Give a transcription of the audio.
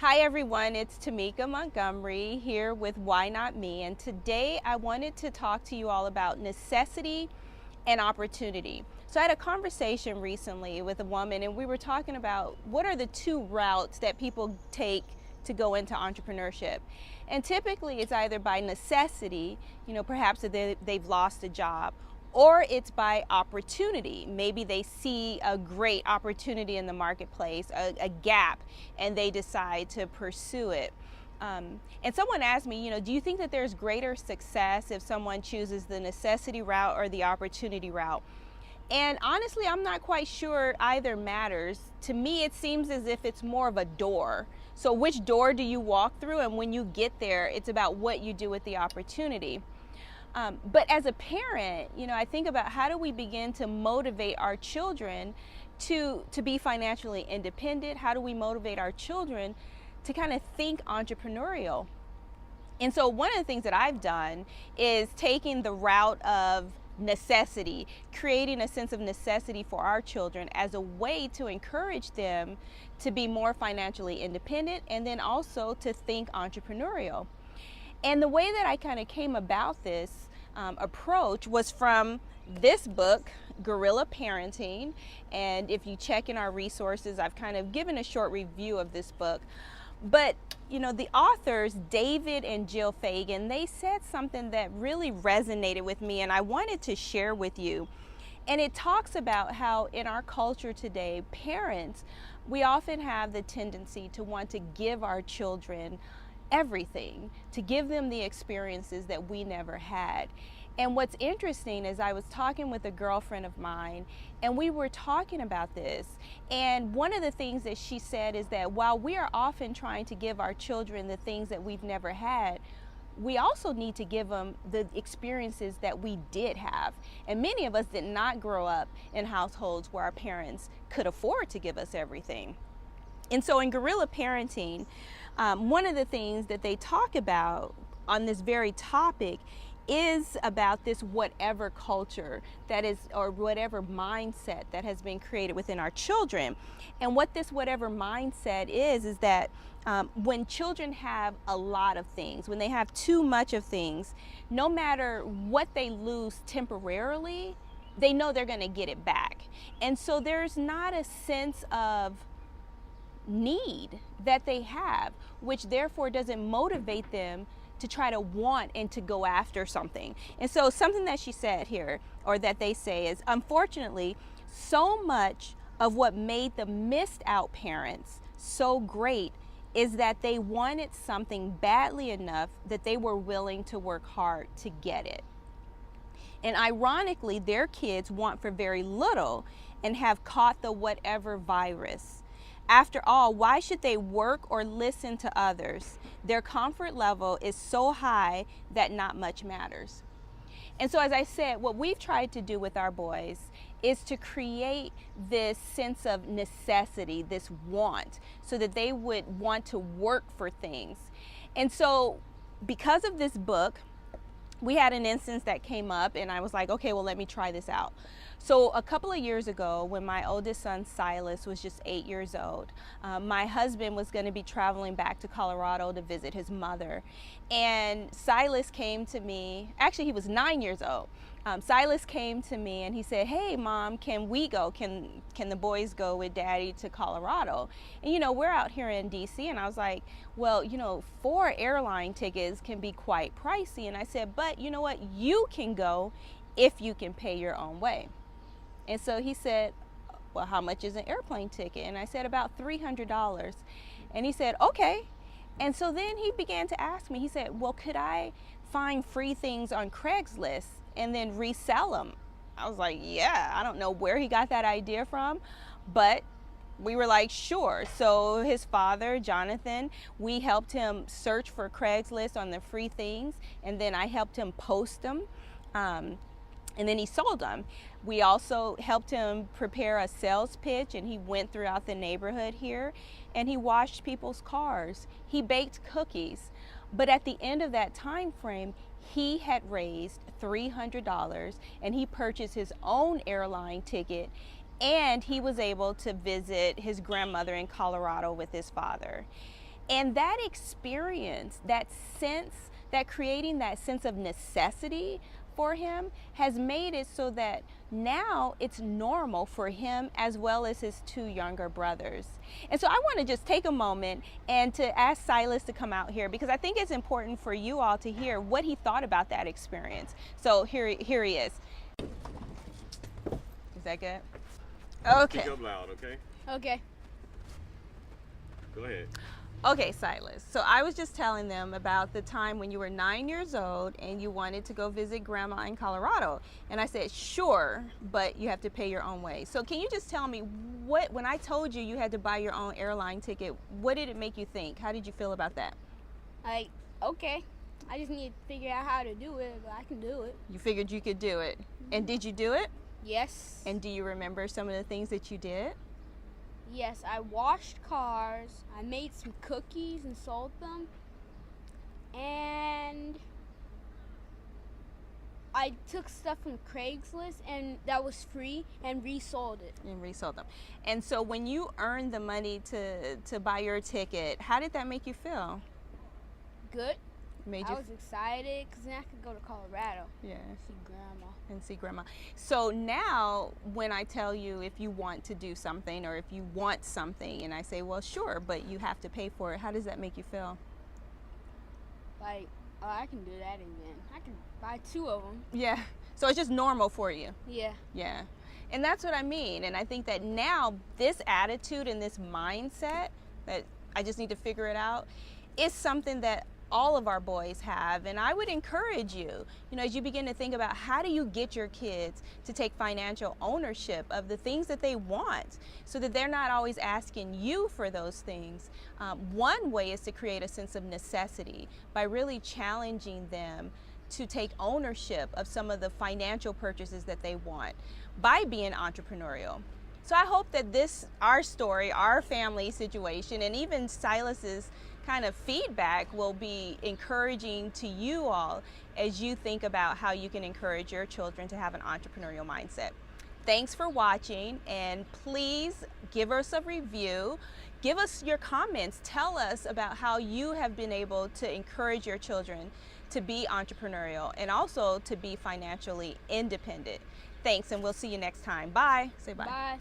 Hi everyone, it's Tameka Montgomery here with Why Not Me, and today I wanted to talk to you all about necessity and opportunity. So I had a conversation recently with a woman and we were talking about what are the two routes that people take to go into entrepreneurship. And typically it's either by necessity, perhaps they've lost a job, or it's by opportunity. Maybe they see a great opportunity in the marketplace, a gap, and they decide to pursue it. And someone asked me, do you think that there's greater success if someone chooses the necessity route or the opportunity route? And honestly, I'm not quite sure either matters. To me, it seems as if it's more of a door. So which door do you walk through? And when you get there, it's about what you do with the opportunity. But as a parent, I think about how do we begin to motivate our children to be financially independent? How do we motivate our children to kind of think entrepreneurial? And so one of the things that I've done is taking the route of necessity, creating a sense of necessity for our children as a way to encourage them to be more financially independent and then also to think entrepreneurial. And the way that I kind of came about this approach was from this book, Guerrilla Parenting. And if you check in our resources, I've kind of given a short review of this book. But, the authors, David and Jill Fagan, they said something that really resonated with me and I wanted to share with you. And it talks about how in our culture today, parents, we often have the tendency to want to give our children everything, to give them the experiences that we never had. And what's interesting is I was talking with a girlfriend of mine and we were talking about this, and one of the things that she said is that while we are often trying to give our children the things that we've never had, we also need to give them the experiences that we did have. And many of us did not grow up in households where our parents could afford to give us everything. And so in Guerrilla Parenting, one of the things that they talk about on this very topic is about this whatever culture that is, or whatever mindset that has been created within our children. And what this whatever mindset is that when children have a lot of things, when they have too much of things, no matter what they lose temporarily, they know they're going to get it back. And so there's not a sense of need that they have, which therefore doesn't motivate them to try to want and to go after something. And so something that she said here, or that they say, is unfortunately so much of what made the missed out parents so great is that they wanted something badly enough that they were willing to work hard to get it. And ironically, their kids want for very little and have caught the whatever virus. After all, why should they work or listen to others? Their comfort level is so high that not much matters. And so, as I said, what we've tried to do with our boys is to create this sense of necessity, this want, so that they would want to work for things. And so, because of this book, we had an instance that came up and I was like, okay, well, let me try this out. So a couple of years ago, when my oldest son Silas was just 8 years old, my husband was going to be traveling back to Colorado to visit his mother. And Silas came to me, actually he was 9 years old. Silas came to me and he said, hey mom, can we go? Can the boys go with daddy to Colorado? And we're out here in DC. And I was like, well, 4 airline tickets can be quite pricey. And I said, but you know what? You can go if you can pay your own way. And so he said, well, how much is an airplane ticket? And I said, about $300. And he said, okay. And so then he began to ask me, he said, well, could I find free things on Craigslist and then resell them? I was like, yeah, I don't know where he got that idea from, but we were like, sure. So his father, Jonathan, we helped him search for Craigslist on the free things, and then I helped him post them. And then he sold them. We also helped him prepare a sales pitch, and he went throughout the neighborhood here and he washed people's cars. He baked cookies. But at the end of that time frame, he had raised $300 and he purchased his own airline ticket, and he was able to visit his grandmother in Colorado with his father. And that experience, that creating that sense of necessity for him has made it so that now it's normal for him as well as his two younger brothers. And so I want to just take a moment and to ask Silas to come out here, because I think it's important for you all to hear what he thought about that experience. So here he is. Is that good? Okay. Speak up loud, okay? Okay. Go ahead. Okay, Silas. So I was just telling them about the time when you were 9 years old and you wanted to go visit Grandma in Colorado. And I said, sure, but you have to pay your own way. So can you just tell me when I told you you had to buy your own airline ticket, what did it make you think? How did you feel about that? Like, okay. I just need to figure out how to do it, but I can do it. You figured you could do it. And did you do it? Yes. And do you remember some of the things that you did? Yes, I washed cars. I made some cookies and sold them. And I took stuff from Craigslist and that was free and resold it. And resold them. And so when you earned the money to buy your ticket, how did that make you feel? Good. Made I you was excited because then I could go to Colorado. Yeah. See Grandma. And see Grandma. So now when I tell you if you want to do something or if you want something and I say, well, sure, but you have to pay for it, how does that make you feel? Like, oh, I can do that again. I can buy 2 of them. Yeah. So it's just normal for you. Yeah. Yeah. And that's what I mean. And I think that now this attitude and this mindset that I just need to figure it out is something that all of our boys have. And I would encourage you, as you begin to think about how do you get your kids to take financial ownership of the things that they want so that they're not always asking you for those things. One way is to create a sense of necessity by really challenging them to take ownership of some of the financial purchases that they want by being entrepreneurial. So I hope that our story, our family situation, and even Silas's kind of feedback will be encouraging to you all as you think about how you can encourage your children to have an entrepreneurial mindset. Thanks for watching, and please give us a review. Give us your comments. Tell us about how you have been able to encourage your children to be entrepreneurial and also to be financially independent. Thanks, and we'll see you next time. Bye. Say bye. Bye.